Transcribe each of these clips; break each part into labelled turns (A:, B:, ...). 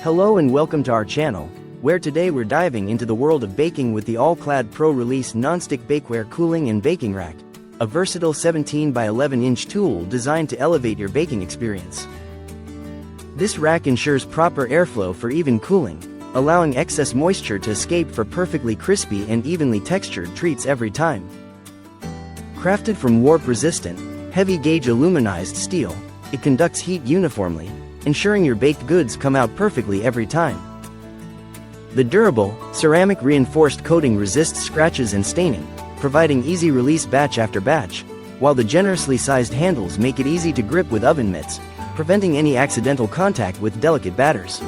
A: Hello and welcome to our channel, where today we're diving into the world of baking with the All-Clad Pro Release Nonstick Bakeware Cooling and Baking Rack, a versatile 17 by 11 inch tool designed to elevate your baking experience. This rack ensures proper airflow for even cooling, allowing excess moisture to escape for perfectly crispy and evenly textured treats every time. Crafted from warp-resistant, heavy-gauge aluminized steel, it conducts heat uniformly, ensuring your baked goods come out perfectly every time. The durable, ceramic-reinforced coating resists scratches and staining, providing easy release batch after batch, while the generously sized handles make it easy to grip with oven mitts, preventing any accidental contact with delicate batters.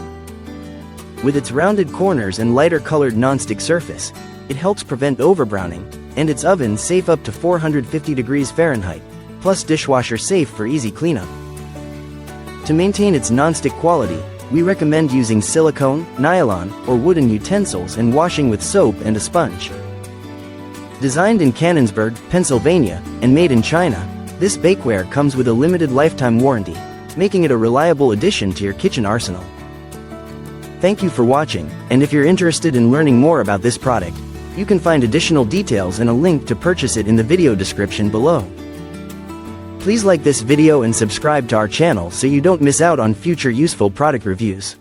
A: With its rounded corners and lighter-colored nonstick surface, it helps prevent overbrowning, and its oven safe up to 450 degrees Fahrenheit, plus dishwasher safe for easy cleanup. To maintain its nonstick quality, we recommend using silicone, nylon, or wooden utensils and washing with soap and a sponge. Designed in Canonsburg, Pennsylvania, and made in China, this bakeware comes with a limited lifetime warranty, making it a reliable addition to your kitchen arsenal. Thank you for watching, and if you're interested in learning more about this product, you can find additional details and a link to purchase it in the video description below. Please like this video and subscribe to our channel so you don't miss out on future useful product reviews.